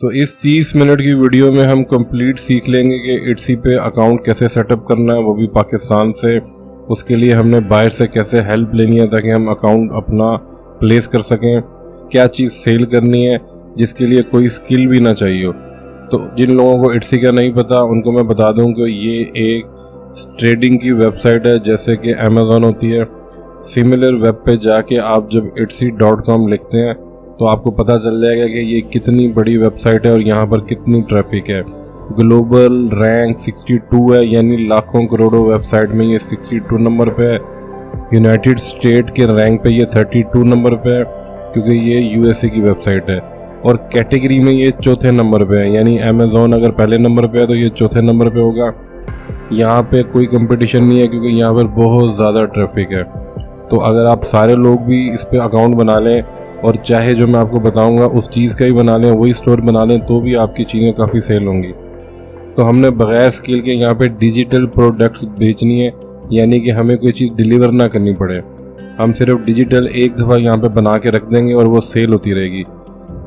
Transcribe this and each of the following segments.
तो इस 30 मिनट की वीडियो में हम कंप्लीट सीख लेंगे कि इट्सी पे अकाउंट कैसे सेटअप करना है, वो भी पाकिस्तान से। उसके लिए हमने बाहर से कैसे हेल्प लेनी है ताकि हम अकाउंट अपना प्लेस कर सकें, क्या चीज़ सेल करनी है जिसके लिए कोई स्किल भी ना चाहिए हो। तो जिन लोगों को इट्सी का नहीं पता उनको मैं बता दूं कि ये एक ट्रेडिंग की वेबसाइट है, जैसे कि अमेज़ॉन होती है। सिमिलर वेब पे जाके आप जब etsy.com लिखते हैं तो आपको पता चल जाएगा कि ये कितनी बड़ी वेबसाइट है और यहाँ पर कितनी ट्रैफिक है। ग्लोबल रैंक 62 है, यानी लाखों करोड़ों वेबसाइट में ये 62 नंबर पे है। यूनाइटेड स्टेट के रैंक पे ये 32 नंबर पे है, क्योंकि ये यूएसए की वेबसाइट है। और कैटेगरी में ये चौथे नंबर पे है, यानी अमेज़ॉन अगर पहले नंबर पे है तो ये चौथे नंबर पे होगा। यहाँ पे कोई कंपटीशन नहीं है क्योंकि यहाँ पर बहुत ज़्यादा ट्रैफिक है। तो अगर आप सारे लोग भी इस पर अकाउंट बना लें और चाहे जो मैं आपको बताऊंगा उस चीज़ का ही बना लें, वही स्टोर बना लें, तो भी आपकी चीज़ें काफ़ी सेल होंगी। तो हमने बगैर स्किल के यहाँ पे डिजिटल प्रोडक्ट्स बेचनी है, यानी कि हमें कोई चीज़ डिलीवर ना करनी पड़े। हम सिर्फ डिजिटल एक दफ़ा यहाँ पे बना के रख देंगे और वो सेल होती रहेगी।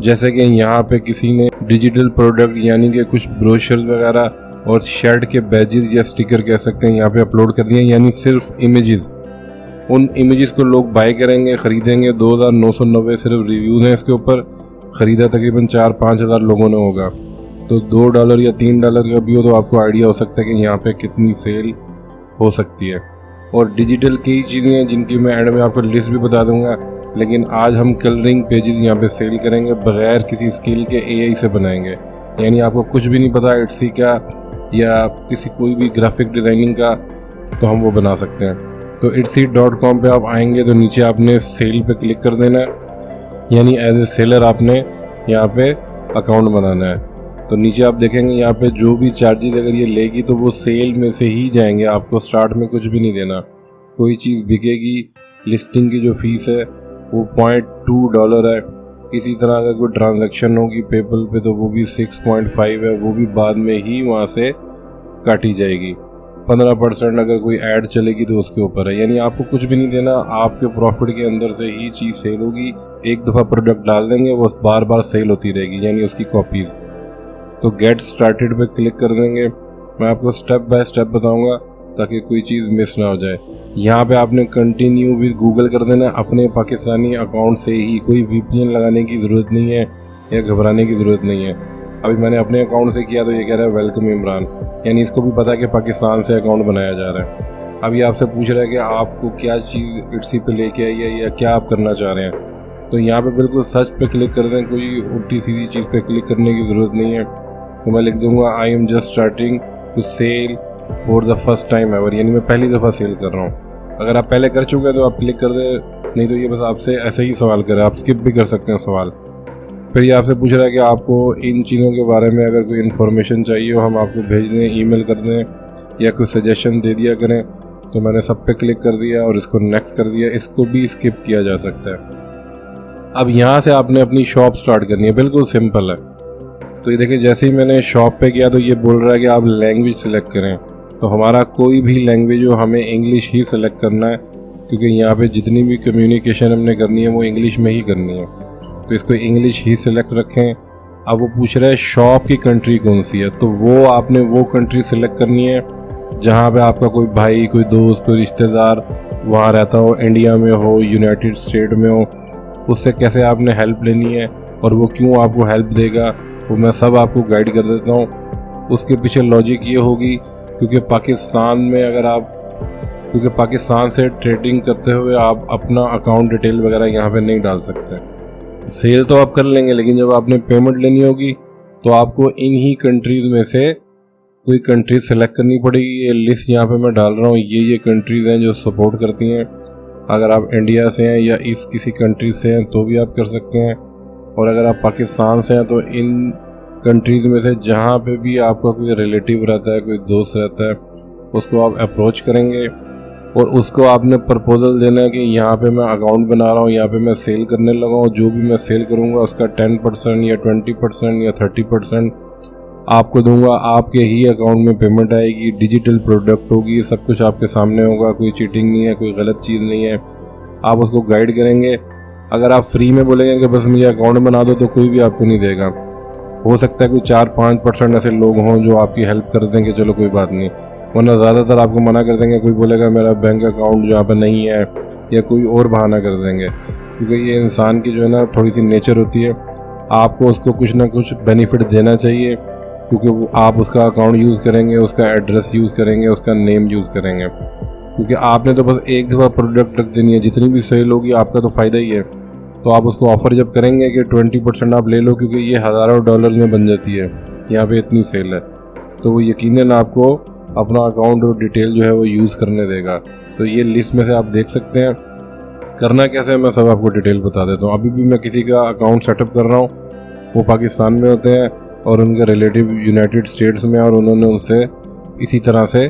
जैसे कि यहाँ पे किसी ने डिजिटल प्रोडक्ट यानी कि कुछ ब्रोशर वगैरह और शर्ट के बैजेस या स्टिकर कह सकते हैं यहाँ पे अपलोड कर दिए, यानी सिर्फ इमेजेस। उन इमेजेस को लोग बाय करेंगे, ख़रीदेंगे। 2990 सिर्फ रिव्यूज़ हैं इसके ऊपर। ख़रीदा तकरीबन 4-5 हज़ार लोगों ने होगा। तो $2 या $3 का भी हो तो आपको आइडिया हो सकता है कि यहाँ पे कितनी सेल हो सकती है। और डिजिटल कई चीज़ें हैं जिनकी मैं एंड में आपको लिस्ट भी बता दूंगा, लेकिन आज हम कलरिंग पेजेस यहाँ पे सेल करेंगे बगैर किसी स्किल के, AI से बनाएंगे। यानी आपको कुछ भी नहीं पता इट्सी का या किसी कोई भी ग्राफिक डिज़ाइनिंग का, तो हम वो बना सकते हैं। तो etsy.com पे आप आएंगे तो नीचे आपने सेल पे क्लिक कर देना है, यानी एज ए सेलर आपने यहाँ पे अकाउंट बनाना है। तो नीचे आप देखेंगे यहाँ पे जो भी चार्जेस अगर ये लेगी तो वो सेल में से ही जाएंगे, आपको स्टार्ट में कुछ भी नहीं देना। कोई चीज़ बिकेगी, लिस्टिंग की जो फीस है वो $0.2 है। इसी तरह अगर कोई ट्रांजैक्शन होगी पेपल पे तो वो भी 6.5 है, वो भी बाद में ही वहाँ से काटी जाएगी। 15% अगर कोई ऐड चलेगी तो उसके ऊपर है, यानी आपको कुछ भी नहीं देना, आपके प्रॉफिट के अंदर से ही चीज़ सेल होगी। एक दफ़ा प्रोडक्ट डाल देंगे वो बार बार सेल होती रहेगी, यानी उसकी कॉपीज़। तो गेट स्टार्टेड पे क्लिक कर देंगे। मैं आपको स्टेप बाय स्टेप बताऊंगा ताकि कोई चीज़ मिस ना हो जाए। यहाँ पे आपने कंटिन्यू विद गूगल कर देना अपने पाकिस्तानी अकाउंट से ही, कोई VPN लगाने की ज़रूरत नहीं है या घबराने की ज़रूरत नहीं है। अभी मैंने अपने अकाउंट से किया तो ये कह रहा है वेलकम इमरान, यानी इसको भी पता है कि पाकिस्तान से अकाउंट बनाया जा रहा है। अभी आपसे पूछ रहा है कि आपको क्या चीज़ इट्सी पे लेके आई है या क्या आप करना चाह रहे हैं। तो यहाँ पे बिल्कुल सर्च पे क्लिक कर दें, कोई उल्टी सीधी चीज़ पे क्लिक करने की ज़रूरत नहीं है। तो मैं लिख दूँगा I am just starting to sell for the first time ever, यानी मैं पहली दफ़ा सेल कर रहा हूँ। अगर आप पहले कर चुके हैं तो आप क्लिक कर दें, नहीं तो ये बस आपसे ऐसे ही सवाल करे, आप स्किप भी कर सकते हैं सवाल। फिर ये आपसे पूछ रहा है कि आपको इन चीज़ों के बारे में अगर कोई इन्फॉर्मेशन चाहिए हो हम आपको भेज दें, ईमेल कर दें या कोई सजेशन दे दिया करें। तो मैंने सब पे क्लिक कर दिया और इसको नेक्स्ट कर दिया। इसको भी स्किप किया जा सकता है। अब यहाँ से आपने अपनी शॉप स्टार्ट करनी है, बिल्कुल सिंपल है। तो ये देखिए जैसे ही मैंने शॉप पे किया तो ये बोल रहा है कि आप लैंग्वेज सेलेक्ट करें। तो हमारा कोई भी लैंग्वेज हो हमें इंग्लिश ही सेलेक्ट करना है, क्योंकि यहाँ पे जितनी भी कम्युनिकेशन हमने करनी है वो इंग्लिश में ही करनी है। तो इसको इंग्लिश ही सिलेक्ट रखें। अब वो पूछ रहा है शॉप की कंट्री कौन सी है, तो वो आपने वो कंट्री सिलेक्ट करनी है जहाँ पे आपका कोई भाई, कोई दोस्त, कोई रिश्तेदार वहाँ रहता हो, इंडिया में हो, यूनाइटेड स्टेट में हो। उससे कैसे आपने हेल्प लेनी है और वो क्यों आपको हेल्प देगा वो मैं सब आपको गाइड कर देता हूँ। उसके पीछे लॉजिक ये होगी क्योंकि पाकिस्तान से ट्रेडिंग करते हुए आप अपना अकाउंट डिटेल वगैरह यहाँ पे नहीं डाल सकते। सेल तो आप कर लेंगे, लेकिन जब आपने पेमेंट लेनी होगी तो आपको इन ही कंट्रीज़ में से कोई कंट्रीज सेलेक्ट करनी पड़ेगी। ये लिस्ट यहाँ पे मैं डाल रहा हूँ, ये कंट्रीज़ हैं जो सपोर्ट करती हैं। अगर आप इंडिया से हैं या इस किसी कंट्री से हैं तो भी आप कर सकते हैं, और अगर आप पाकिस्तान से हैं तो इन कंट्रीज़ में से जहाँ पे भी आपका कोई रिलेटिव रहता है, कोई दोस्त रहता है, उसको आप अप्रोच करेंगे और उसको आपने प्रपोजल देना है कि यहाँ पे मैं अकाउंट बना रहा हूँ, यहाँ पे मैं सेल करने लगा हूँ, जो भी मैं सेल करूँगा उसका 10% या 20% या 30% आपको दूंगा। आपके ही अकाउंट में पेमेंट आएगी, डिजिटल प्रोडक्ट होगी, सब कुछ आपके सामने होगा, कोई चीटिंग नहीं है, कोई गलत चीज़ नहीं है। आप उसको गाइड करेंगे। अगर आप फ्री में बोलेंगे कि बस मुझे अकाउंट बना दो तो कोई भी आपको नहीं देगा। हो सकता है कोई 4-5% ऐसे लोग हों जो आपकी हेल्प कर देंगे, चलो कोई बात नहीं, वरना ज़्यादातर आपको मना कर देंगे। कोई बोलेगा मेरा बैंक अकाउंट यहाँ पर नहीं है, या कोई और बहाना कर देंगे, क्योंकि ये इंसान की जो है ना थोड़ी सी नेचर होती है। आपको उसको कुछ ना कुछ बेनिफिट देना चाहिए, क्योंकि आप उसका अकाउंट यूज़ करेंगे, उसका एड्रेस यूज़ करेंगे, उसका नेम यूज़ करेंगे, क्योंकि आपने तो बस एक दफ़ा प्रोडक्ट रख देनी है, जितनी भी सेल होगी आपका तो फ़ायदा ही है। तो आप उसको ऑफ़र जब करेंगे कि 20% आप ले लो, क्योंकि ये हज़ारों डॉलर में बन जाती है, यहाँ पे इतनी सेल है, तो वो यकीनन आपको अपना अकाउंट और डिटेल जो है वो यूज़ करने देगा। तो ये लिस्ट में से आप देख सकते हैं। करना कैसे है मैं सब आपको डिटेल बता देता हूँ। अभी भी मैं किसी का अकाउंट सेटअप कर रहा हूँ, वो पाकिस्तान में होते हैं और उनके रिलेटिव यूनाइटेड स्टेट्स में, और उन्होंने उनसे इसी तरह से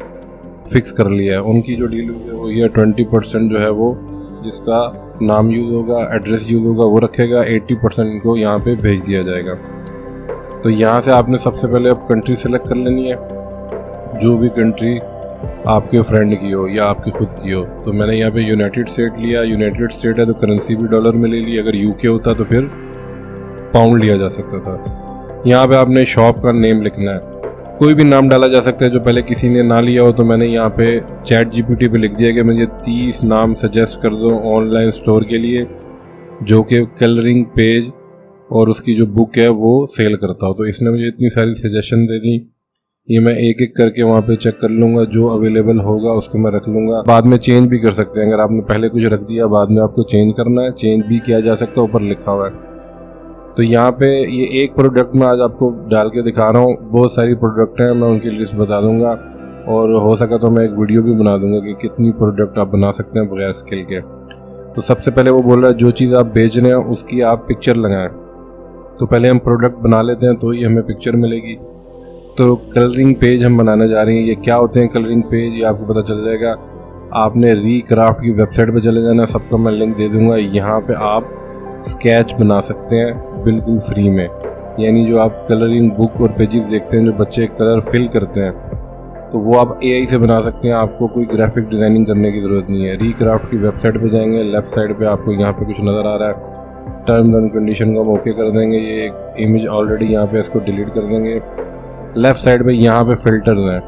फिक्स कर लिया है। उनकी जो डील हुई है वो ये 20% जो है वो जिसका नाम यूज़ होगा, एड्रेस यूज़ होगा, वो रखेगा, 80% इनको यहाँ पे भेज दिया जाएगा। तो यहाँ से आपने सबसे पहले अब कंट्री सेलेक्ट कर लेनी है, जो भी कंट्री आपके फ्रेंड की हो या आपकी खुद की हो। तो मैंने यहाँ पे यूनाइटेड स्टेट लिया। यूनाइटेड स्टेट है तो करेंसी भी डॉलर में ले ली, अगर यूके होता तो फिर पाउंड लिया जा सकता था। यहाँ पे आपने शॉप का नेम लिखना है, कोई भी नाम डाला जा सकता है जो पहले किसी ने ना लिया हो। तो मैंने यहाँ पे चैट जीपीटी पे लिख दिया कि मुझे 30 नाम सजेस्ट कर दो ऑनलाइन स्टोर के लिए जो कि कलरिंग पेज और उसकी जो बुक है वो सेल करता हो। तो इसने मुझे इतनी सारी सजेशन दे दी, ये मैं एक एक करके वहाँ पे चेक कर लूँगा, जो अवेलेबल होगा उसको मैं रख लूँगा। बाद में चेंज भी कर सकते हैं, अगर आपने पहले कुछ रख दिया बाद में आपको चेंज करना है, चेंज भी किया जा सकता है, ऊपर लिखा हुआ है। तो यहाँ पे ये एक प्रोडक्ट मैं आज आपको डाल के दिखा रहा हूँ, बहुत सारी प्रोडक्ट हैं, मैं उनकी लिस्ट बता दूंगा, और हो सका तो मैं एक वीडियो भी बना दूंगा कि कितनी प्रोडक्ट आप बना सकते हैं बगैर स्किल के। तो सबसे पहले वो बोल रहा है जो चीज़ आप बेच रहे हैं उसकी आप पिक्चर लगाएं। तो पहले हम प्रोडक्ट बना लेते हैं तो ही हमें पिक्चर मिलेगी। तो कलरिंग पेज हम बनाने जा रहे हैं। ये क्या होते हैं कलरिंग पेज, ये आपको पता चल जाएगा। आपने रीक्राफ्ट की वेबसाइट पे चले जाना, सबका मैं लिंक दे दूंगा। यहाँ पे आप स्केच बना सकते हैं बिल्कुल फ्री में, यानी जो आप कलरिंग बुक और पेजेस देखते हैं जो बच्चे कलर फिल करते हैं, तो वो आप एआई से बना सकते हैं। आपको कोई ग्राफिक डिज़ाइनिंग करने की ज़रूरत नहीं है। रीक्राफ्ट की वेबसाइट पे जाएंगे, लेफ़्ट साइड पे आपको यहाँ पे कुछ नज़र आ रहा है, टर्म्स एंड कंडीशन का हम ओके कर देंगे। ये एक इमेज ऑलरेडी यहाँ पे, इसको डिलीट कर देंगे। लेफ़्ट साइड पे यहाँ पे फ़िल्टर्स हैं,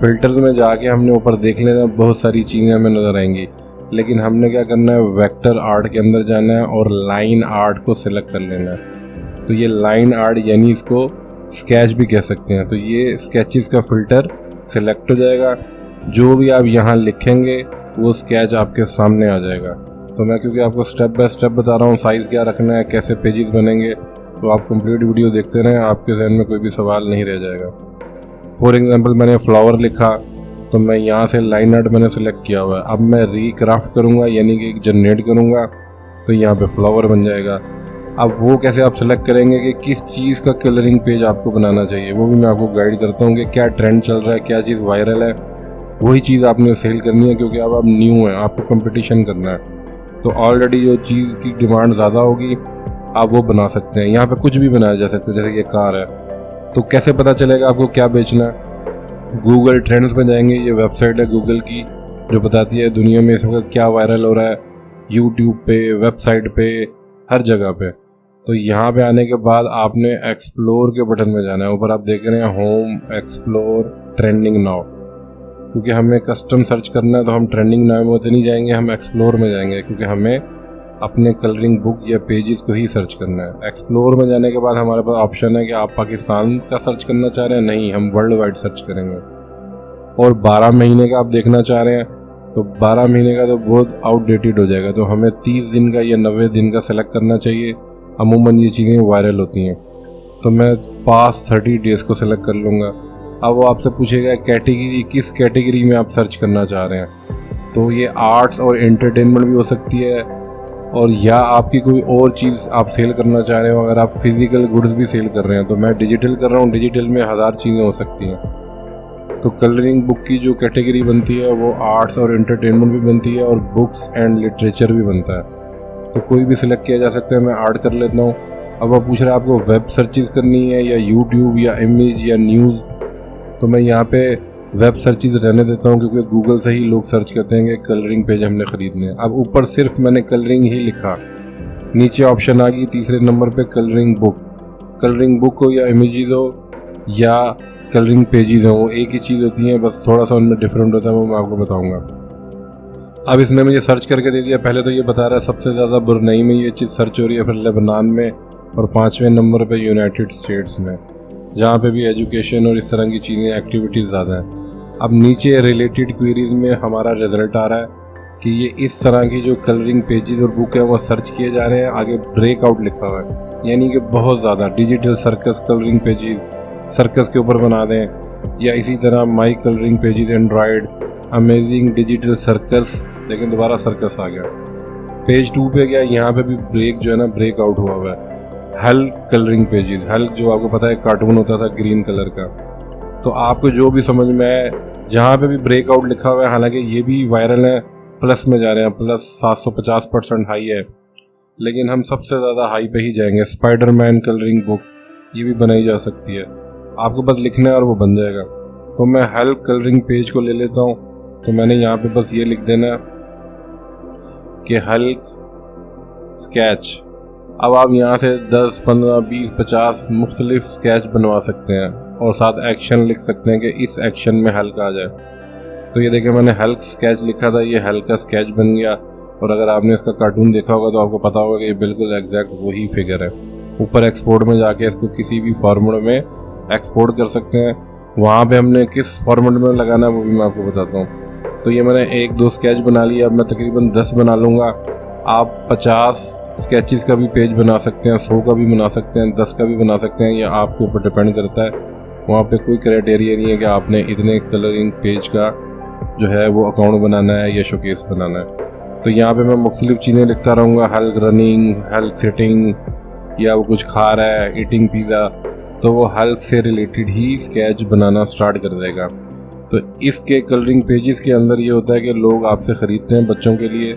फ़िल्टर्स में जाके हमने ऊपर देख लेना, बहुत सारी चीज़ें हमें नज़र आएंगी, लेकिन हमने क्या करना है, वेक्टर आर्ट के अंदर जाना है और लाइन आर्ट को सिलेक्ट कर लेना है। तो ये लाइन आर्ट यानी इसको स्केच भी कह सकते हैं। तो ये स्केचेस का फ़िल्टर सिलेक्ट हो जाएगा, जो भी आप यहाँ लिखेंगे वो स्केच आपके सामने आ जाएगा। तो मैं क्योंकि आपको स्टेप बाय स्टेप बता रहा हूँ साइज़ क्या रखना है, कैसे पेजेस बनेंगे, तो आप कंप्लीट वीडियो देखते रहें, आपके जहन में कोई भी सवाल नहीं रह जाएगा। फॉर एग्जांपल मैंने फ्लावर लिखा, तो मैं यहाँ से लाइन आर्ट मैंने सेलेक्ट किया हुआ है। अब मैं रीक्राफ्ट करूँगा यानी कि जनरेट करूँगा, तो यहाँ पे फ्लावर बन जाएगा। अब वो कैसे आप सेलेक्ट करेंगे कि किस चीज़ का कलरिंग पेज आपको बनाना चाहिए, वो भी मैं आपको गाइड करता हूँ कि क्या ट्रेंड चल रहा है, क्या चीज़ वायरल है, वही चीज़ आपने सेल करनी है, क्योंकि अब आप न्यू हैं, आपको कंपटीशन करना है। तो ऑलरेडी जो चीज़ की डिमांड ज़्यादा होगी आप वो बना सकते हैं। यहाँ पे कुछ भी बनाया जा सकता है, जैसे ये कार है। तो कैसे पता चलेगा आपको क्या बेचना है? गूगल ट्रेंड्स में जाएंगे, ये वेबसाइट है गूगल की जो बताती है दुनिया में इस वक्त क्या वायरल हो रहा है, यूट्यूब पे, वेबसाइट पे, हर जगह पे। तो यहाँ पे आने के बाद आपने एक्सप्लोर के बटन में जाना है। ऊपर आप देख रहे हैं होम, एक्सप्लोर, ट्रेंडिंग नाउ। क्योंकि हमें कस्टम सर्च करना है तो हम ट्रेंडिंग नाउ में तो नहीं जाएंगे, हम एक्सप्लोर में जाएंगे, क्योंकि हमें अपने कलरिंग बुक या पेजेस को ही सर्च करना है। एक्सप्लोर में जाने के बाद हमारे पास ऑप्शन है कि आप पाकिस्तान का सर्च करना चाह रहे हैं, नहीं, हम वर्ल्ड वाइड सर्च करेंगे। और 12 महीने का आप देखना चाह रहे हैं तो 12 महीने का तो बहुत आउटडेटेड हो जाएगा, तो हमें 30 दिन का या 90 दिन का सेलेक्ट करना चाहिए। अमूमन ये चीज़ें वायरल होती हैं, तो मैं पास 30 डेज़ को सेलेक्ट कर लूँगा। अब वो आपसे पूछेगा कैटेगरी, किस कैटेगरी में आप सर्च करना चाह रहे हैं। तो ये आर्ट्स और एंटरटेनमेंट भी हो सकती है, और या आपकी कोई और चीज़ आप सेल करना चाह रहे हो। अगर आप फिज़िकल गुड्स भी सेल कर रहे हैं, तो मैं डिजिटल कर रहा हूँ, डिजिटल में 1000 चीज़ें हो सकती हैं। तो कलरिंग बुक की जो कैटेगरी बनती है वो आर्ट्स और एंटरटेनमेंट भी बनती है, और बुक्स एंड लिटरेचर भी बनता है। तो कोई भी सिलेक्ट किया जा सकता है, मैं आर्ट कर लेता हूँ। अब आप पूछ रहे हैं आपको वेब सर्चेज़ करनी है या यूट्यूब या इमेज या न्यूज़, तो मैं यहाँ पे वेब सर्चेज़ रहने देता हूँ, क्योंकि गूगल से ही लोग सर्च करते हैं कि कलरिंग पेज हमने ख़रीदने हैं। अब ऊपर सिर्फ मैंने कलरिंग ही लिखा, नीचे ऑप्शन आ गई तीसरे नंबर पे कलरिंग बुक। कलरिंग बुक हो या इमेजेस हो या कलरिंग पेजेस हो, वो एक ही चीज़ होती है, बस थोड़ा सा उनमें डिफरेंट होता है, वो मैं आपको बताऊंगा। अब इसने मुझे सर्च करके दे दिया। पहले तो ये बता रहा है सबसे ज़्यादा ब्रुनई में ये चीज़ सर्च हो रही है, फिर लेबनान में, और 5वें नंबर पे यूनाइटेड स्टेट्स में, जहाँ पे भी एजुकेशन और इस तरह की चीज़ें एक्टिविटीज़ ज़्यादा हैं। अब नीचे रिलेटेड क्वेरीज में हमारा रिजल्ट आ रहा है कि ये इस तरह की जो कलरिंग पेजेस और बुक है वो सर्च किए जा रहे हैं। आगे ब्रेकआउट लिखा हुआ है, यानी कि बहुत ज़्यादा digital circus colouring pages circus के ऊपर बना दें, या इसी तरह my colouring pages Android amazing digital circus. लेकिन दोबारा सर्कस आ गया। पेज 2 पे गया, यहाँ पे भी ब्रेक जो है ना ब्रेकआउट हुआ हुआ है। हल्क कलरिंग पेजेस, हल्क जो आपको पता है कार्टून होता था ग्रीन कलर का। तो आपको जो भी समझ में आए, जहाँ पे भी ब्रेकआउट लिखा हुआ है, हालांकि ये भी वायरल है, प्लस में जा रहे हैं, प्लस 750% हाई है, लेकिन हम सबसे ज़्यादा हाई पे ही जाएंगे। स्पाइडरमैन कलरिंग बुक, ये भी बनाई जा सकती है, आपको बस लिखना है और वो बन जाएगा। तो मैं हल्क कलरिंग पेज को ले लेता हूँ। तो मैंने यहाँ पे बस ये लिख देना कि हल्क स्केच। अब आप यहाँ से 10, 15, 20, 50 मुख्तलिफ स्केच बनवा सकते हैं और साथ एक्शन लिख सकते हैं कि इस एक्शन में हल्क आ जाए। तो ये देखिए मैंने हल्क स्केच लिखा था, ये हल्क का स्केच बन गया। और अगर आपने इसका कार्टून देखा होगा तो आपको पता होगा कि ये बिल्कुल एग्जैक्ट वही फिगर है। ऊपर एक्सपोर्ट में जाके इसको किसी भी फॉर्मेट में एक्सपोर्ट कर सकते हैं। वहाँ पे हमने किस फॉर्मेट में लगाना है वो भी मैं आपको बताता हूँ। तो ये मैंने 1-2 स्केच बना लिया, अब मैं तकरीबन 10 बना लूँगा। आप 50 स्केचेस का भी पेज बना सकते हैं, 100 का भी बना सकते हैं, 10 का भी बना सकते हैं, ये आपके ऊपर डिपेंड करता है। वहाँ पे कोई क्राइटेरिया नहीं है कि आपने इतने कलरिंग पेज का जो है वो अकाउंट बनाना है या शोकेस बनाना है। तो यहाँ पे मैं मुख्तलिफ चीज़ें लिखता रहूँगा, हल्क रनिंग, हल्क सिटिंग, या वो कुछ खा रहा है, ईटिंग पिज़्ज़ा, तो वो हल्क से रिलेटेड ही स्केच बनाना स्टार्ट कर देगा। तो इसके कलरिंग पेजेस के अंदर ये होता है कि लोग आपसे ख़रीदते हैं बच्चों के लिए,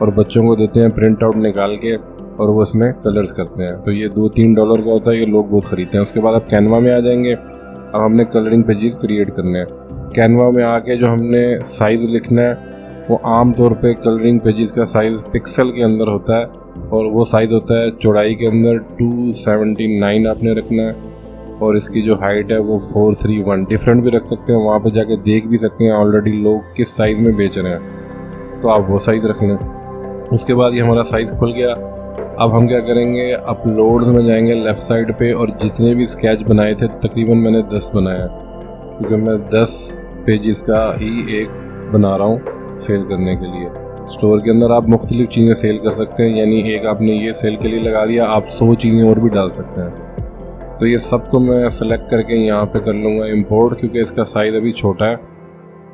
और बच्चों को देते हैं प्रिंट आउट निकाल के, और वो इसमें कलर्स करते हैं। तो ये $2-3 का होता है, ये लोग बहुत ख़रीदते हैं। उसके बाद आप कैनवा में आ जाएंगे। अब हमने कलरिंग पेजेस क्रिएट करने हैं। कैनवा में आके जो हमने साइज़ लिखना है वो आम तौर पे कलरिंग पेजेस का साइज़ पिक्सल के अंदर होता है, और वो साइज़ होता है चौड़ाई के अंदर 279 आपने रखना है, और इसकी जो हाइट है वो 431। डिफरेंट भी रख सकते हैं, वहाँ पे जाके देख भी सकते हैं ऑलरेडी लोग किस साइज़ में बेच रहे हैं, तो आप वो साइज़ रख लें। उसके बाद ये हमारा साइज़ खुल गया। अब हम क्या करेंगे, अपलोड्स में जाएंगे लेफ़्ट साइड पे, और जितने भी स्केच बनाए थे तकरीबन मैंने 10 बनाया, क्योंकि मैं 10 पेजेस का ही एक बना रहा हूँ सेल करने के लिए। स्टोर के अंदर आप मुख्तलिफ चीज़ें सेल कर सकते हैं, यानी एक आपने ये सेल के लिए लगा दिया, आप 100 चीज़ें और भी डाल सकते हैं। तो ये सबको मैं सेलेक्ट करके यहाँ पे कर लूँगा इंपोर्ट, क्योंकि इसका साइज़ अभी छोटा है।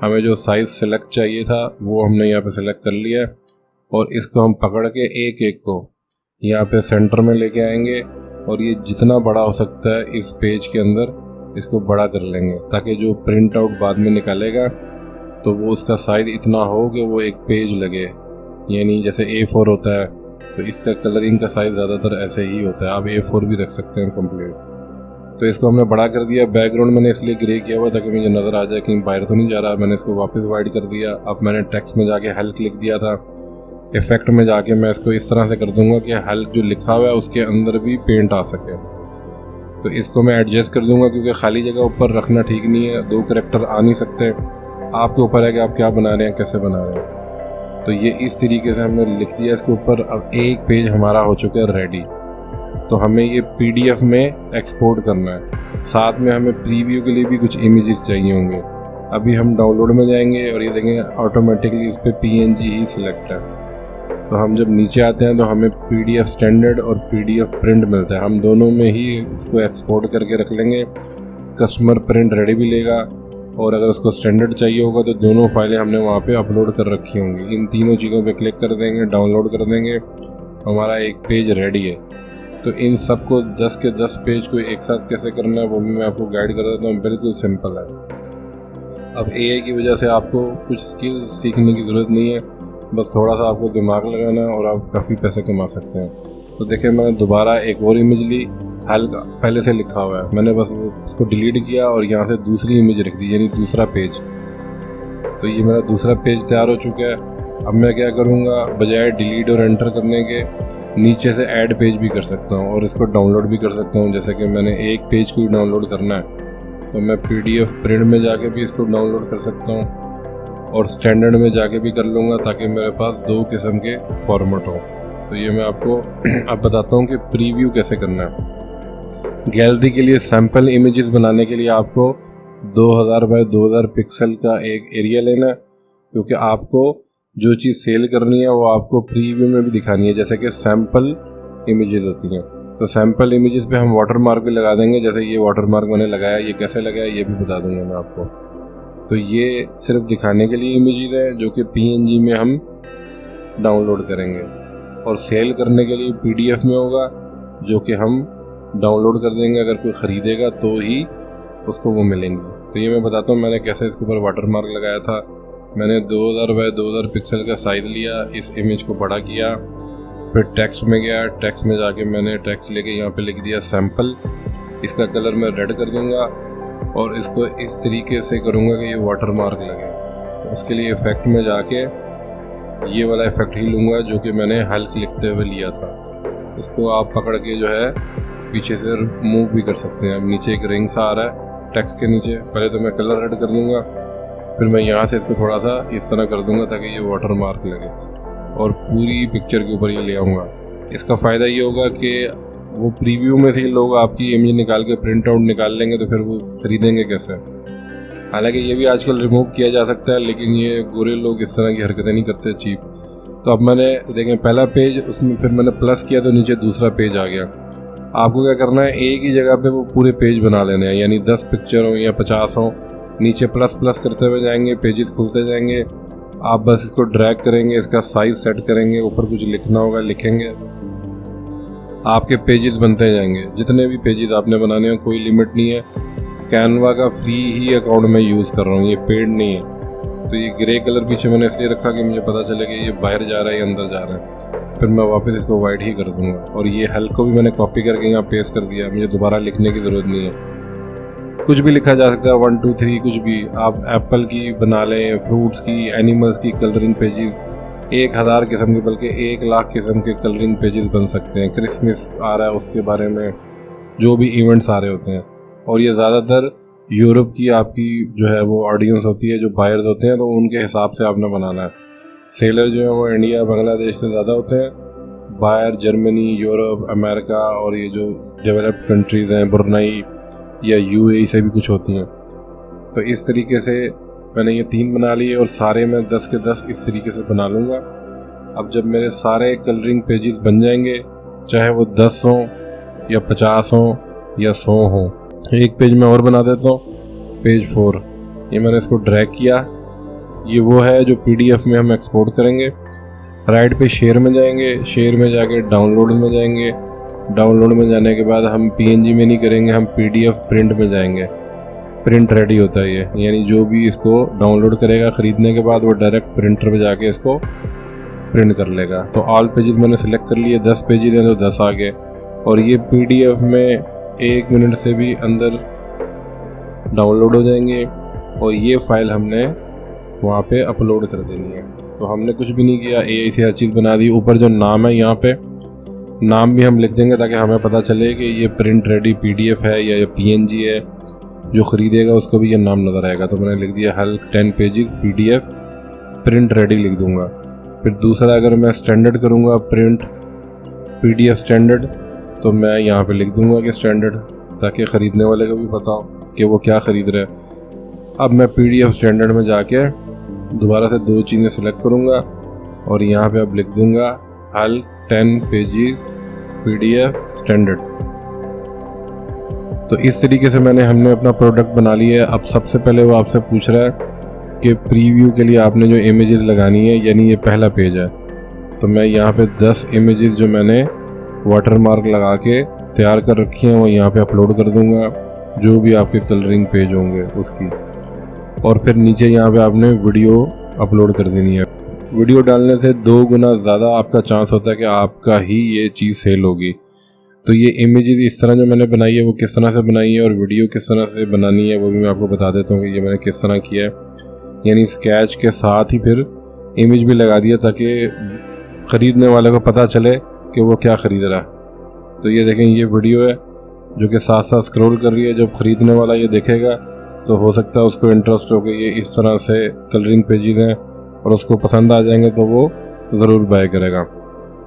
हमें जो साइज़ सेलेक्ट चाहिए था वो हमने यहाँ पे सेलेक्ट कर लिया है, और इसको हम पकड़ के एक एक को यहाँ पे सेंटर में लेके आएंगे, और ये जितना बड़ा हो सकता है इस पेज के अंदर इसको बड़ा कर लेंगे, ताकि जो प्रिंट आउट बाद में निकालेगा तो वो उसका साइज़ इतना हो कि वो एक पेज लगे। यानी जैसे A4 होता है, तो इसका कलरिंग का साइज़ ज़्यादातर ऐसे ही होता है, आप A4 भी रख सकते हैं कंप्लीट। तो इसको हमने बड़ा कर दिया। बैकग्राउंड मैंने इसलिए ग्रे किया हुआ ताकि मुझे नज़र आ जाए कहीं बाहर तो नहीं जा रहा। मैंने इसको वापस वाइड कर दिया। अब मैंने टेक्स्ट में जाके हल्क लिख दिया था। इफेक्ट में जाके मैं इसको इस तरह से कर दूंगा कि हल्क जो लिखा हुआ है उसके अंदर भी पेंट आ सके। तो इसको मैं एडजस्ट कर दूंगा, क्योंकि खाली जगह ऊपर रखना ठीक नहीं है, 2 कैरेक्टर आ नहीं सकते। आपके ऊपर है कि आप क्या बना रहे हैं, कैसे बना रहे हैं। तो ये इस तरीके से हमने लिख दिया इसके ऊपर। अब एक पेज हमारा हो चुका है रेडी। तो हमें ये PDF में एक्सपोर्ट करना है। साथ में हमें प्रीव्यू के लिए भी कुछ इमेजेस चाहिए होंगे। अभी हम डाउनलोड में जाएंगे और ये देखेंगे ऑटोमेटिकली इस पर PNG ही सिलेक्ट है। तो हम जब नीचे आते हैं तो हमें PDF स्टैंडर्ड और PDF प्रिंट मिलता है। हम दोनों में ही इसको एक्सपोर्ट करके रख लेंगे। कस्टमर प्रिंट रेडी भी लेगा, और अगर उसको स्टैंडर्ड चाहिए होगा तो दोनों फाइलें हमने वहाँ पे अपलोड कर रखी होंगी। इन तीनों चीज़ों पे क्लिक कर देंगे, डाउनलोड कर देंगे, हमारा एक पेज रेडी है। तो इन सब को 10 के 10 पेज को एक साथ कैसे करना है वो भी मैं आपको गाइड कर देता हूँ। बिल्कुल सिंपल है। अब AI की वजह से आपको कुछ स्किल्स सीखने की ज़रूरत नहीं है, बस थोड़ा सा आपको दिमाग लगाना है और आप काफ़ी पैसे कमा सकते हैं। तो देखिए मैंने दोबारा एक और इमेज ली, हल्क पहले से लिखा हुआ है, मैंने बस उसको डिलीट किया और यहाँ से दूसरी इमेज रख दी, यानी दूसरा पेज। तो ये मेरा दूसरा पेज तैयार हो चुका है। अब मैं क्या करूँगा, बजाय डिलीट और एंटर करने के नीचे से ऐड पेज भी कर सकता हूँ और इसको डाउनलोड भी कर सकता हूँ। जैसे कि मैंने एक पेज को ही डाउनलोड करना है तो मैं PDF प्रिंट में जाके भी इसको डाउनलोड कर सकता हूँ और स्टैंडर्ड में जाके भी कर लूँगा, ताकि मेरे पास 2 किस्म के फॉर्मेट हो। तो ये मैं आपको अब बताता हूँ कि प्रीव्यू कैसे करना है। गैलरी के लिए सैम्पल इमेजेस बनाने के लिए आपको 2000 बाय 2000 पिक्सल का एक एरिया लेना है, क्योंकि आपको जो चीज़ सेल करनी है वो आपको प्रीव्यू में भी दिखानी है। जैसे कि सैम्पल इमेजेस होती हैं, तो सैम्पल इमेजेस पे हम वाटर मार्क भी लगा देंगे। जैसे ये वाटर मार्क मैंने लगाया, ये कैसे लगाया ये भी बता दूंगा मैं आपको। तो ये सिर्फ दिखाने के लिए इमेजेस है जो कि PNG में हम डाउनलोड करेंगे, और सेल करने के लिए PDF में होगा जो कि हम डाउनलोड कर देंगे। अगर कोई ख़रीदेगा तो ही उसको वो मिलेंगी। तो ये मैं बताता हूँ मैंने कैसे इसके ऊपर वाटर मार्क लगाया था। मैंने 2000 बाय 2000 पिक्सल का साइज़ लिया, इस इमेज को बड़ा किया, फिर टेक्स्ट में गया, टेक्स्ट में जाके मैंने टेक्स्ट लेके यहाँ पे लिख दिया सैम्पल। इसका कलर मैं रेड कर दूँगा और इसको इस तरीके से करूँगा कि ये वाटर मार्क लगे। उसके लिए इफ़ेक्ट में जाके ये वाला इफ़ेक्ट ही लूँगा जो कि मैंने हल्क लिखते हुए लिया था। इसको आप पकड़ के जो है पीछे से मूव भी कर सकते हैं। अब नीचे एक रिंग सा आ रहा है टेक्स्ट के नीचे, पहले तो मैं कलर रेड कर दूँगा, फिर मैं यहाँ से इसको थोड़ा सा इस तरह कर दूँगा ताकि ये वाटर मार्क लगे, और पूरी पिक्चर के ऊपर ये ले आऊँगा। इसका फ़ायदा ये होगा कि वो प्रीव्यू में से लोग आपकी इमेज निकाल के प्रिंट आउट निकाल लेंगे, तो फिर वो ख़रीदेंगे कैसे। हालांकि ये भी आजकल रिमूव किया जा सकता है, लेकिन ये गोरे लोग इस तरह की हरकतें नहीं करते चीप। तो अब मैंने देखें पहला पेज, उसमें फिर मैंने प्लस किया तो नीचे दूसरा पेज आ गया। आपको क्या करना है, एक ही जगह पे वो पूरे पेज बना लेने हैं, यानी 10 पिक्चर हो या 50 हो, नीचे प्लस प्लस करते हुए जाएंगे, पेजेस खुलते जाएंगे। आप बस इसको ड्रैग करेंगे, इसका साइज सेट करेंगे, ऊपर कुछ लिखना होगा लिखेंगे, आपके पेजेस बनते जाएंगे। जितने भी पेजेस आपने बनाने हो, कोई लिमिट नहीं है। कैनवा का फ्री ही अकाउंट मैं यूज़ कर रहा हूँ, ये पेड नहीं है। तो ये ग्रे कलर पीछे मैंने इसलिए रखा कि मुझे पता चले कि ये बाहर जा रहा है या अंदर जा रहा है। फिर मैं वापस इसको वाइट ही कर दूँगा, और ये हल्क को भी मैंने कॉपी करके यहाँ पेस्ट कर दिया, मुझे दोबारा लिखने की ज़रूरत नहीं है। कुछ भी लिखा जा सकता है, 1 2 3 कुछ भी। आप एप्पल की बना लें, फ्रूट्स की, एनिमल्स की कलरिंग पेजेस 1000 किस्म के, बल्कि 1 लाख किस्म के कलरिंग पेजेस बन सकते हैं। क्रिसमस आ रहा है उसके बारे में, जो भी इवेंट्स आ रहे होते हैं। और ये ज़्यादातर यूरोप की आपकी जो है वो ऑडियंस होती है, जो बायर्स होते हैं, तो उनके हिसाब से आपने बनाना है। सेलर जो है वो इंडिया बांग्लादेश से ज़्यादा होते हैं, बायर जर्मनी, यूरोप, अमेरिका और ये जो डेवलप्ड कंट्रीज़ हैं, ब्रुनई या UAE से भी कुछ होती हैं। तो इस तरीके से मैंने ये 3 बना लिए, और सारे मैं 10 के 10 इस तरीके से बना लूँगा। अब जब मेरे सारे कलरिंग पेजेस बन जाएंगे, चाहे वो 10 हों या 50 हों या 100 हों। एक पेज मैं और बना देता हूँ, पेज 4। ये मैंने इसको ड्रैग किया, ये वो है जो PDF में हम एक्सपोर्ट करेंगे। राइट पे शेयर में जाएंगे, शेयर में जाके डाउनलोड में जाएंगे, डाउनलोड में जाने के बाद हम PNG में नहीं करेंगे, हम PDF प्रिंट में जाएंगे। प्रिंट रेडी होता है ये, यानी जो भी इसको डाउनलोड करेगा ख़रीदने के बाद, वो डायरेक्ट प्रिंटर पे जाके इसको प्रिंट कर लेगा। तो ऑल पेजेस मैंने सेलेक्ट कर लिए, 10 पेजेस हैं तो 10 आ गए, और ये PDF में 1 मिनट से भी अंदर डाउनलोड हो जाएंगे, और ये फ़ाइल हमने वहाँ पे अपलोड कर देनी है। तो हमने कुछ भी नहीं किया, AI से हर चीज़ बना दी। ऊपर जो नाम है, यहाँ पे नाम भी हम लिख देंगे ताकि हमें पता चले कि ये प्रिंट रेडी PDF है या PNG है। जो ख़रीदेगा उसको भी ये नाम नज़र आएगा। तो मैंने लिख दिया Hulk 10 pages PDF print ready लिख दूँगा। फिर दूसरा, अगर मैं स्टैंडर्ड करूँगा प्रिंट PDF स्टैंडर्ड, तो मैं यहाँ पे लिख दूँगा कि स्टैंडर्ड, ताकि ख़रीदने वाले को भी पता हो कि वो क्या ख़रीद रहा है। अब मैं PDF स्टैंडर्ड में जाके दोबारा से 2 चीज़ें सेलेक्ट करूँगा, और यहाँ पे अब लिख दूँगा हल्क 10 पेजेस PDF स्टैंडर्ड। तो इस तरीके से हमने अपना प्रोडक्ट बना लिया है। अब सबसे पहले वो आपसे पूछ रहा है कि प्रीव्यू के लिए आपने जो इमेजेस लगानी है, यानी ये पहला पेज है, तो मैं यहाँ पे 10 इमेजेस जो मैंने वाटर मार्क लगा के तैयार कर रखी हैं वो यहाँ पे अपलोड कर दूँगा, जो भी आपके कलरिंग पेज होंगे उसकी। और फिर नीचे यहाँ पे आपने वीडियो अपलोड कर देनी है। वीडियो डालने से 2 गुना ज़्यादा आपका चांस होता है कि आपका ही ये चीज़ सेल होगी। तो ये इमेजेस इस तरह जो मैंने बनाई है वो किस तरह से बनाई है, और वीडियो किस तरह से बनानी है वो भी मैं आपको बता देता हूँ कि ये मैंने किस तरह किया है। यानी स्केच के साथ ही फिर इमेज भी लगा दिया, ताकि ख़रीदने वाले को पता चले कि वो क्या ख़रीद रहा है। तो ये देखें, ये वीडियो है जो कि साथ साथ स्क्रॉल कर रही है। जब ख़रीदने वाला ये देखेगा तो हो सकता है उसको इंटरेस्ट हो कि ये इस तरह से कलरिंग पेजेस हैं और उसको पसंद आ जाएंगे तो वो ज़रूर बाय करेगा।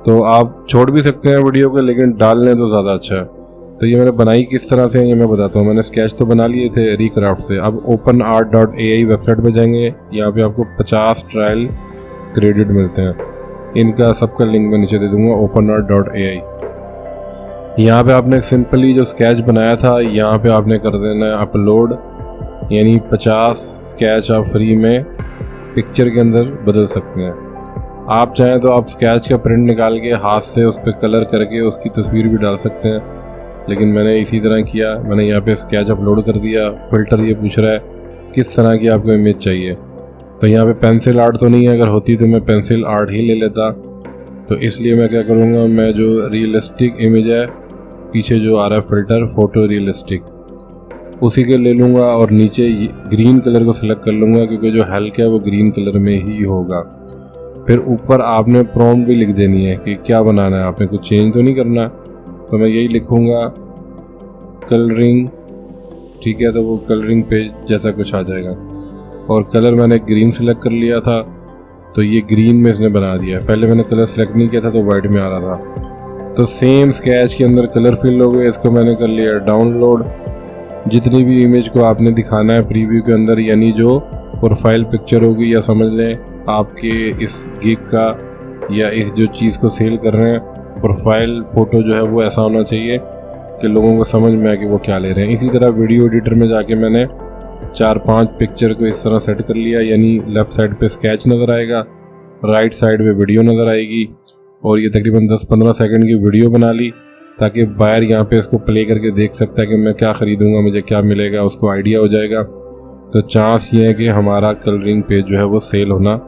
तो आप छोड़ भी सकते हैं वीडियो को, लेकिन डाल लें तो ज़्यादा अच्छा है। तो ये मैंने बनाई किस तरह से ये मैं बताता हूँ। मैंने स्केच तो बना लिए थे रिक्राफ्ट से। अब openart.ai वेबसाइट पे जाएंगे। यहाँ पे आपको 50 ट्रायल क्रेडिट मिलते हैं। इनका सबका लिंक मैं नीचे दे दूँगा, openart.ai। यहाँ पे आपने सिंपली जो स्केच बनाया था यहाँ पे आपने कर देना है अपलोड, यानी 50 स्केच आप फ्री में पिक्चर के अंदर बदल सकते हैं। आप चाहें तो आप स्केच का प्रिंट निकाल के हाथ से उस पर कलर करके उसकी तस्वीर भी डाल सकते हैं, लेकिन मैंने इसी तरह किया। मैंने यहाँ पे स्केच अपलोड कर दिया। फ़िल्टर ये पूछ रहा है किस तरह की आपको इमेज चाहिए। तो यहाँ पे पेंसिल आर्ट तो नहीं है, अगर होती तो मैं पेंसिल आर्ट ही ले लेता। तो इसलिए मैं क्या करूँगा, मैं जो रियलिस्टिक इमेज है पीछे जो आ रहा है फ़िल्टर फ़ोटो रियलिस्टिक, उसी के ले लूँगा और नीचे ग्रीन कलर को सिलेक्ट कर लूँगा, क्योंकि जो हल्का है वो ग्रीन कलर में ही होगा। फिर ऊपर आपने प्रॉम्प्ट भी लिख देनी है कि क्या बनाना है, आपने कुछ चेंज तो नहीं करना। तो मैं यही लिखूँगा कलरिंग, ठीक है। तो वो कलरिंग पेज जैसा कुछ आ जाएगा और कलर मैंने ग्रीन सेलेक्ट कर लिया था तो ये ग्रीन में इसने बना दिया। पहले मैंने कलर सेलेक्ट नहीं किया था तो वाइट में आ रहा था। तो सेम स्केच के अंदर कलर फिल हो गए। इसको मैंने कर लिया डाउनलोड। जितनी भी इमेज को आपने दिखाना है प्रीव्यू के अंदर, यानी जो प्रोफाइल पिक्चर होगी, या समझ लें आपके इस गिग का या इस जो चीज़ को सेल कर रहे हैं, प्रोफाइल फ़ोटो जो है वो ऐसा होना चाहिए कि लोगों को समझ में आए कि वो क्या ले रहे हैं। इसी तरह वीडियो एडिटर में जाके मैंने 4-5 पिक्चर को इस तरह सेट कर लिया, यानी लेफ़्ट साइड पे स्केच नज़र आएगा, राइट साइड पे वीडियो नज़र आएगी, और ये तकरीबन 10-15 सेकंड की वीडियो बना ली ताकि बायर यहाँ पे इसको प्ले करके देख सकता है कि मैं क्या ख़रीदूँगा, मुझे क्या मिलेगा, उसको आइडिया हो जाएगा। तो चांस ये है कि हमारा कलरिंग पेज जो है वो सेल होना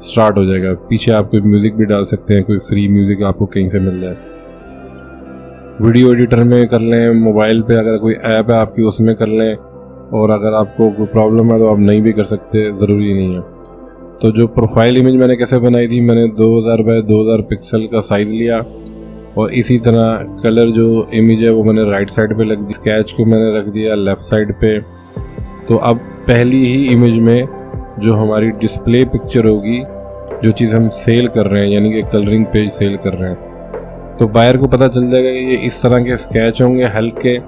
स्टार्ट हो जाएगा। पीछे आप कोई म्यूज़िक भी डाल सकते हैं, कोई फ्री म्यूज़िक आपको कहीं से मिल जाए। वीडियो एडिटर में कर लें, मोबाइल पे अगर कोई ऐप है आपकी उसमें कर लें, और अगर आपको कोई प्रॉब्लम है तो आप नहीं भी कर सकते, ज़रूरी नहीं है। तो जो प्रोफाइल इमेज मैंने कैसे बनाई थी, मैंने 2000 बाय 2000 पिक्सल का साइज़ लिया और इसी तरह कलर जो इमेज है वो मैंने राइट साइड पे रख दी, स्केच को मैंने रख दिया लेफ़्ट साइड पे। तो अब पहली ही इमेज में जो हमारी डिस्प्ले पिक्चर होगी, जो चीज़ हम सेल कर रहे हैं, यानी कि कलरिंग पेज सेल कर रहे हैं, तो बायर को पता चल जाएगा कि ये इस तरह के स्केच होंगे हल्के,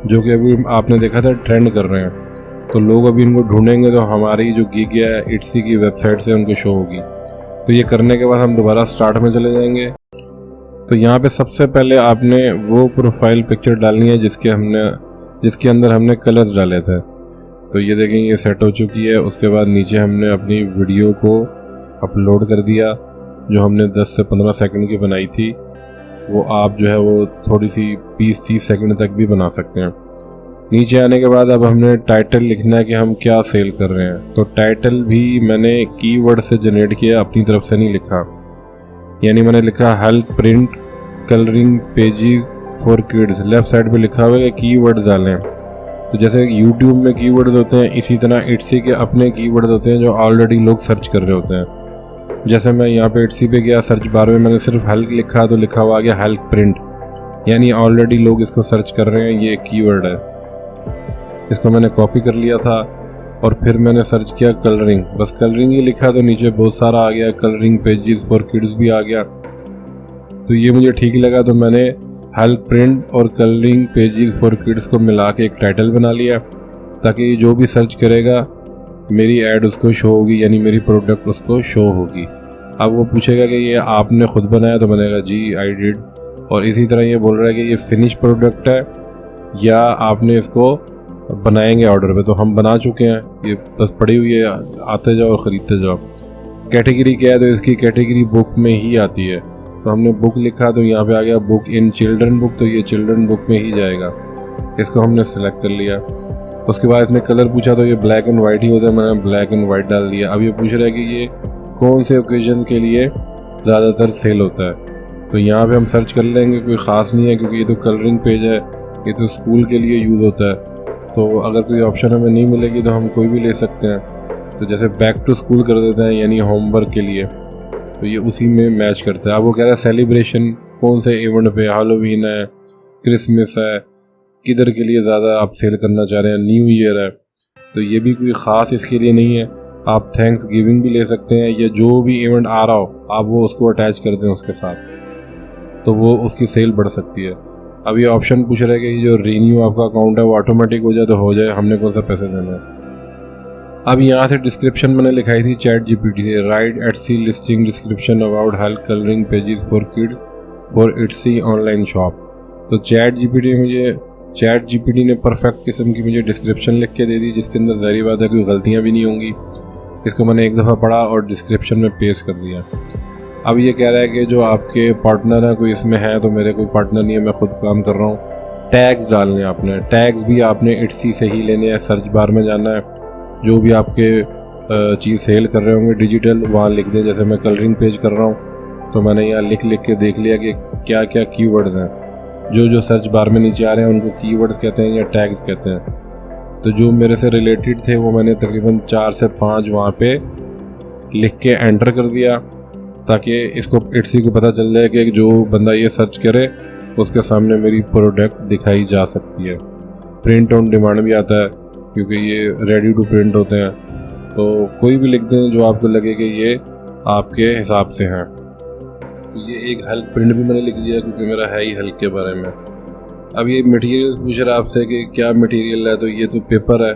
जो कि अभी आपने देखा था ट्रेंड कर रहे हैं। तो लोग अभी इनको ढूंढेंगे तो हमारी जो गिग है इट्सी की वेबसाइट से उनको शो होगी। तो ये करने के बाद हम दोबारा स्टार्ट में चले जाएंगे। तो यहाँ पे सबसे पहले आपने वो प्रोफाइल पिक्चर डालनी है जिसके अंदर हमने कलर्स डाले थे। तो ये देखें ये सेट हो चुकी है। उसके बाद नीचे हमने अपनी वीडियो को अपलोड कर दिया जो हमने 10 से 15 सेकंड की बनाई थी। वो आप जो है वो थोड़ी सी 20-30 सेकंड तक भी बना सकते हैं। नीचे आने के बाद अब हमने टाइटल लिखना है कि हम क्या सेल कर रहे हैं। तो टाइटल भी मैंने कीवर्ड से जनरेट किया, अपनी तरफ से नहीं लिखा। यानी मैंने लिखा help print colouring pages for kids. Left side पे लिखा हुआ है कि कीवर्ड डालें। तो जैसे यूट्यूब में कीवर्ड्स होते हैं, इसी तरह इट्सी के अपने कीवर्ड्स होते हैं जो ऑलरेडी लोग सर्च कर रहे होते हैं। जैसे मैं यहाँ पे इट्सी पे गया, सर्च बार में मैंने सिर्फ हेल्प लिखा तो लिखा हुआ आ गया हेल्प प्रिंट, यानी ऑलरेडी लोग इसको सर्च कर रहे हैं, ये कीवर्ड है। इसको मैंने कॉपी कर लिया था और फिर मैंने सर्च किया कलरिंग, बस कलरिंग ही लिखा तो नीचे बहुत सारा आ गया, कलरिंग पेजेस फॉर किड्स भी आ गया। तो ये मुझे ठीक लगा तो मैंने हेल्प प्रिंट और कलरिंग पेजेस फॉर किड्स को मिला के एक टाइटल बना लिया, ताकि जो भी सर्च करेगा मेरी ऐड उसको शो होगी, यानी मेरी प्रोडक्ट उसको शो होगी। अब वो पूछेगा कि ये आपने खुद बनाया, तो मैंने कहा जी आई डिड। और इसी तरह ये बोल रहा है कि ये फिनिश प्रोडक्ट है या आपने इसको बनाएंगे ऑर्डर पे। तो हम बना चुके हैं, ये बस पड़ी हुई है, आते जाओ और ख़रीदते जाओ। कैटेगरी क्या है, तो इसकी कैटेगरी बुक में ही आती है। तो हमने बुक लिखा तो यहाँ पे आ गया बुक इन चिल्ड्रन बुक, तो ये चिल्ड्रन बुक में ही जाएगा। इसको हमने सेलेक्ट कर लिया। उसके बाद इसने कलर पूछा तो ये ब्लैक एंड वाइट ही होता है, मैंने ब्लैक एंड वाइट डाल दिया। अब ये पूछ रहा है कि ये कौन से ओकेजन के लिए ज़्यादातर सेल होता है। तो यहाँ पे हम सर्च कर लेंगे, कोई ख़ास नहीं है क्योंकि ये तो कलरिंग पेज है, ये तो स्कूल के लिए यूज़ होता है। तो अगर कोई ऑप्शन हमें नहीं मिलेगी तो हम कोई भी ले सकते हैं। तो जैसे बैक टू स्कूल कर देते हैं, यानी होमवर्क के लिए, तो ये उसी में मैच करता है। अब वो कह रहा है सेलिब्रेशन कौन से इवेंट पे, हैलोवीन है, क्रिसमस है, किधर के लिए ज़्यादा आप सेल करना चाह रहे हैं, न्यू ईयर है। तो ये भी कोई ख़ास इसके लिए नहीं है। आप थैंक्स गिविंग भी ले सकते हैं, या जो भी इवेंट आ रहा हो आप वो उसको अटैच कर दें उसके साथ, तो वो उसकी सेल बढ़ सकती है। अब ये ऑप्शन पूछ रहा है कि जो रीन्यू आपका अकाउंट है वो ऑटोमेटिक हो जाए तो हो जाए, हमने कौन सा पैसे देना है। अब यहाँ से डिस्क्रिप्शन मैंने लिखाई थी चैट जीपीटी से, write Etsy listing description about help colouring pages for kid for Etsy online shop. तो चैट जीपीटी ने परफेक्ट किस्म की मुझे डिस्क्रिप्शन लिख के दे दी, जिसके अंदर ज़ाहिर बात है कोई गलतियाँ भी नहीं होंगी। इसको मैंने एक दफ़ा पढ़ा और डिस्क्रिप्शन में पेस्ट कर दिया। अब ये कह रहा है कि जो आपके पार्टनर हैं कोई इसमें है, तो मेरे कोई पार्टनर नहीं है, मैं खुद काम कर रहा हूँ। टैग्स डालने हैं आपने, टैग्स भी आपने इट्सी से ही लेने हैं। सर्च बार में जाना है, जो भी आपके चीज़ सेल कर रहे होंगे डिजिटल, वहाँ लिख दें। जैसे मैं कलरिंग पेज कर रहा हूँ तो मैंने यहाँ लिख के देख लिया कि क्या क्या कीवर्ड्स हैं, जो सर्च बार में नीचे आ रहे हैं उनको कीवर्ड्स कहते हैं या टैग्स कहते हैं। तो जो मेरे से रिलेटेड थे वो मैंने तकरीबन 4 से 5 वहाँ पे लिख के एंटर कर दिया, ताकि इसको इट्सी को पता चल जाए कि जो बंदा ये सर्च करे उसके सामने मेरी प्रोडक्ट दिखाई जा सकती है। प्रिंट ऑन डिमांड भी आता है, क्योंकि ये रेडी टू प्रिंट होते हैं। तो कोई भी लिख दें जो आपको लगे कि ये आपके हिसाब से हैं। तो ये एक हेल्प प्रिंट भी मैंने लिख दिया, क्योंकि मेरा है ही हेल्प के बारे में। अब ये मटेरियल्स पूछ रहा है आपसे कि क्या मटेरियल है, तो ये तो पेपर है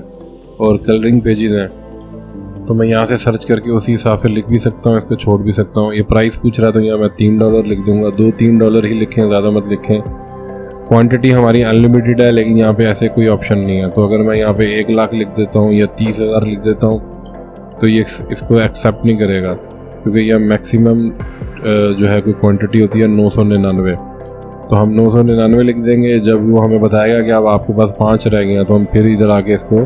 और कलरिंग पेजेस हैं। तो मैं यहाँ से सर्च करके उसी हिसाब से लिख भी सकता हूँ, इसको छोड़ भी सकता हूँ। ये प्राइस पूछ रहा है तो यहाँ मैं $3 लिख दूँगा। 2-3 डॉलर ही लिखें, ज़्यादा मत लिखें। क्वांटिटी हमारी अनलिमिटेड है, लेकिन यहाँ पे ऐसे कोई ऑप्शन नहीं है। तो अगर मैं यहाँ पे 1 लाख लिख देता हूँ या 30,000 लिख देता हूँ तो ये इसको एक्सेप्ट नहीं करेगा, क्योंकि यह मैक्सिमम जो है कोई क्वांटिटी होती है 999। तो हम 999 लिख देंगे। जब वो हमें बताएगा कि अब आपके पास 5 रह गए हैं, तो हम फिर इधर आके इसको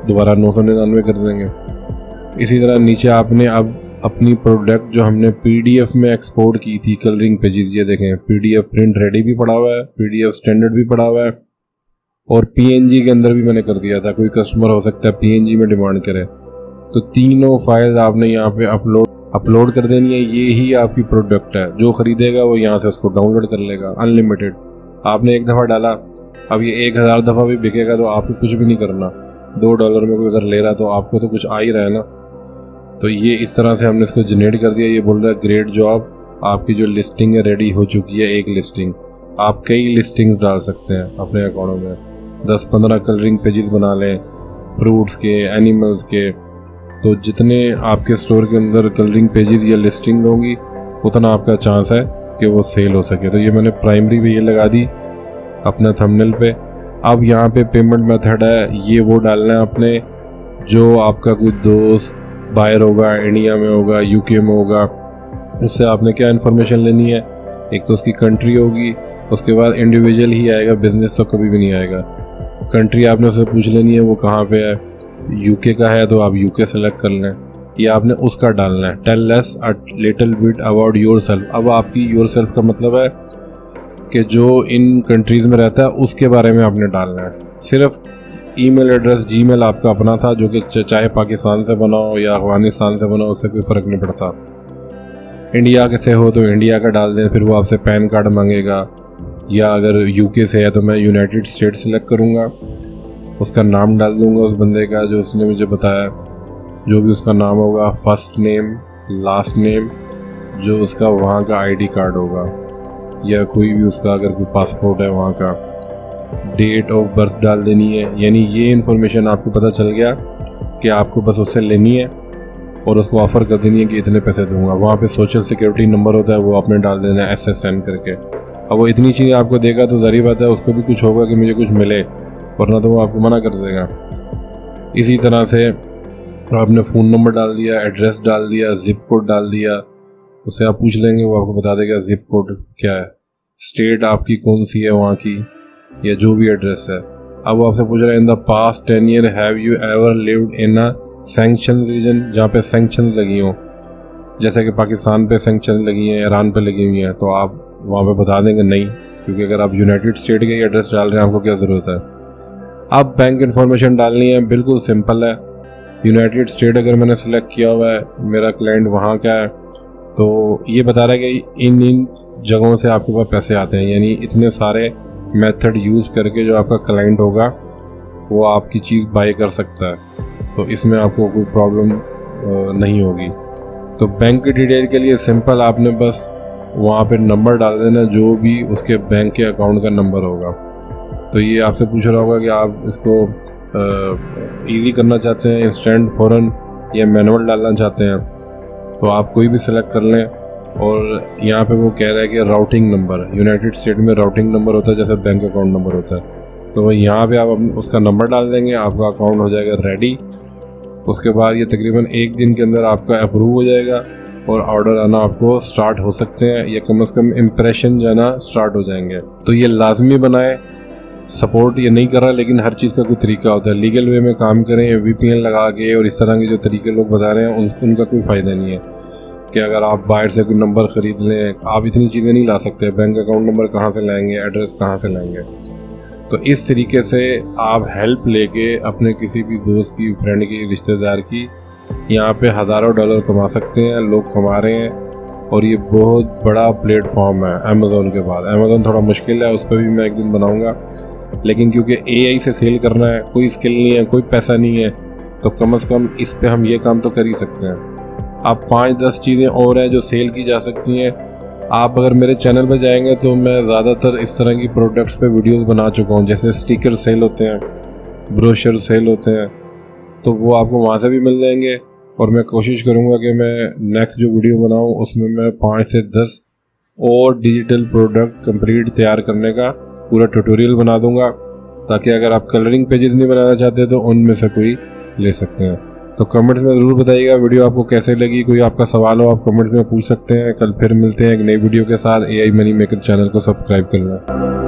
दोबारा 999 कर देंगे। इसी तरह नीचे आपने अब अपनी प्रोडक्ट जो हमने पीडीएफ में एक्सपोर्ट की थी कलरिंग पेजेस, ये देखें पीडीएफ प्रिंट रेडी भी पड़ा हुआ है, पीडीएफ स्टैंडर्ड भी पड़ा हुआ है, और पीएनजी के अंदर भी मैंने कर दिया था। कोई कस्टमर हो सकता है पीएनजी में डिमांड करे, तो तीनों फाइल्स आपने यहाँ पे अपलोड कर देनी है। ये ही आपकी प्रोडक्ट है, जो खरीदेगा वो यहाँ से उसको डाउनलोड कर लेगा अनलिमिटेड। आपने एक दफ़ा डाला, अब ये 1000 दफ़ा भी बिकेगा तो आपको कुछ भी नहीं करना। $2 में कोई अगर ले रहा तो आपको तो कुछ आ ही रहा है ना। तो ये इस तरह से हमने इसको जनरेट कर दिया। ये बोल रहा है ग्रेट जॉब, आपकी जो लिस्टिंग है रेडी हो चुकी है। एक लिस्टिंग, आप कई लिस्टिंग डाल सकते हैं अपने अकाउंट में। 10-15 कलरिंग पेजेस बना लें, फ्रूट्स के, एनिमल्स के। तो जितने आपके स्टोर के अंदर कलरिंग पेजेस या लिस्टिंग होंगी, उतना आपका चांस है कि वो सेल हो सके। तो ये मैंने प्राइमरी पे ये लगा दी अपना थंबनेल पे। अब यहाँ पे पेमेंट मेथड है, ये वो डालना है अपने, जो आपका कोई दोस्त बाहर होगा, इंडिया में होगा, यूके में होगा, उससे आपने क्या इन्फॉर्मेशन लेनी है। एक तो उसकी कंट्री होगी, उसके बाद इंडिविजुअल ही आएगा, बिजनेस तो कभी भी नहीं आएगा। कंट्री आपने उससे पूछ लेनी है वो कहाँ पे है। यूके का है तो आप यूके सेलेक्ट कर लें, या आपने उसका डालना है। Tell us a little bit about yourself. अब आपकी योर सेल्फ का मतलब है कि जो इन कंट्रीज़ में रहता है उसके बारे में आपने डालना है। सिर्फ ईमेल एड्रेस जीमेल आपका अपना था, जो कि चाहे पाकिस्तान से बना हो या अफगानिस्तान से बना हो, उससे कोई फ़र्क नहीं पड़ता। इंडिया के से हो तो इंडिया का डाल दें, फिर वो आपसे पैन कार्ड मांगेगा। या अगर यूके से है तो मैं यूनाइटेड स्टेट सेलेक्ट करूँगा, उसका नाम डाल दूँगा उस बंदे का जो उसने मुझे बताया, जो भी उसका नाम होगा, फर्स्ट नेम, लास्ट नेम, जो उसका वहाँ का आईडी कार्ड होगा, या कोई भी उसका अगर कोई पासपोर्ट है वहाँ का, डेट ऑफ बर्थ डाल देनी है। यानी ये इन्फॉर्मेशन आपको पता चल गया कि आपको बस उससे लेनी है और उसको ऑफ़र कर देनी है कि इतने पैसे दूंगा। वहाँ पे सोशल सिक्योरिटी नंबर होता है, वो आपने डाल देना है SSN करके। अब वो इतनी चीज़ें आपको देगा तो ज़ाहिर बात है उसको भी कुछ होगा कि मुझे कुछ मिले, वरना तो वो आपको मना कर देगा। इसी तरह से आपने फ़ोन नंबर डाल दिया, एड्रेस डाल दिया, ज़िप कोड डाल दिया, उससे आप पूछ लेंगे, वो आपको बता देगा ज़िप कोड क्या है, स्टेट आपकी कौन सी है वहाँ की, या जो भी एड्रेस है। अब वो आपसे पूछ रहा है in the past 10 year have you ever lived in a sanction region, जहाँ पे सैंक्शन लगी हो, जैसे कि पाकिस्तान पे सैंक्शन लगी हैं, ईरान पे लगी हुई हैं, तो आप वहाँ पे बता देंगे नहीं, क्योंकि अगर आप यूनाइटेड स्टेट के एड्रेस डाल रहे हैं आपको क्या ज़रूरत है। अब बैंक इन्फॉर्मेशन डालनी है, बिल्कुल सिंपल है। यूनाइटेड स्टेट अगर मैंने सेलेक्ट किया हुआ है, मेरा क्लाइंट वहाँ का है, तो ये बता रहा है कि इन जगहों से आपके पास पैसे आते हैं, यानी इतने सारे मेथड यूज़ करके जो आपका क्लाइंट होगा वो आपकी चीज़ बाय कर सकता है, तो इसमें आपको कोई प्रॉब्लम नहीं होगी। तो बैंक की डिटेल के लिए सिंपल आपने बस वहाँ पे नंबर डाल देना जो भी उसके बैंक के अकाउंट का नंबर होगा। तो ये आपसे पूछ रहा होगा कि आप इसको इजी करना चाहते हैं, इंस्टेंट फ़ौरन, या मैनुअल डालना चाहते हैं, तो आप कोई भी सिलेक्ट कर लें। और यहाँ पे वो कह रहा है कि राउटिंग नंबर, यूनाइटेड स्टेट में राउटिंग नंबर होता है जैसे बैंक अकाउंट नंबर होता है, तो यहाँ पे आप उसका नंबर डाल देंगे, आपका अकाउंट हो जाएगा रेडी। उसके बाद ये तकरीबन 1 दिन के अंदर आपका अप्रूव हो जाएगा और ऑर्डर आना आपको स्टार्ट हो सकते हैं, या कम से कम इम्प्रेशन जाना स्टार्ट हो जाएंगे। तो ये लाजमी बनाए, सपोर्ट ये नहीं कर रहा, लेकिन हर चीज़ का कोई तरीका होता है। लीगल वे में काम करें, VPN लगा के, और इस तरह के जो तरीके लोग बता रहे हैं उनका कोई फ़ायदा नहीं है कि अगर आप बाहर से कोई नंबर ख़रीद लें, आप इतनी चीज़ें नहीं ला सकते। बैंक अकाउंट नंबर कहाँ से लाएंगे, एड्रेस कहाँ से लाएंगे। तो इस तरीके से आप हेल्प लेके अपने किसी भी दोस्त की, फ्रेंड की, रिश्तेदार की यहाँ पे हज़ारों डॉलर कमा सकते हैं। लोग कमा रहे हैं और ये बहुत बड़ा प्लेटफॉर्म है अमेज़ोन के बाद। अमेज़ोन थोड़ा मुश्किल है, उस पर भी मैं एक दिन बनाऊँगा, लेकिन क्योंकि AI से सेल करना है, कोई स्किल नहीं है, कोई पैसा नहीं है, तो कम से कम इस पे हम ये काम तो कर ही सकते हैं। आप 5-10 चीज़ें और हैं जो सेल की जा सकती हैं। आप अगर मेरे चैनल पर जाएंगे तो मैं ज़्यादातर इस तरह की प्रोडक्ट्स पे वीडियोस बना चुका हूँ, जैसे स्टिकर सेल होते हैं, ब्रोशर सेल होते हैं, तो वो आपको वहाँ से भी मिल जाएंगे। और मैं कोशिश करूँगा कि मैं नेक्स्ट जो वीडियो बनाऊँ उसमें मैं 5 से 10 और डिजिटल प्रोडक्ट कंप्लीट तैयार करने का पूरा ट्यूटोरियल बना दूंगा, ताकि अगर आप कलरिंग पेजेस नहीं बनाना चाहते तो उनमें से कोई ले सकते हैं। तो कमेंट्स में ज़रूर बताइएगा वीडियो आपको कैसे लगी। कोई आपका सवाल हो आप कमेंट्स में पूछ सकते हैं। कल फिर मिलते हैं एक नई वीडियो के साथ। AI मनी मेकर चैनल को सब्सक्राइब करना।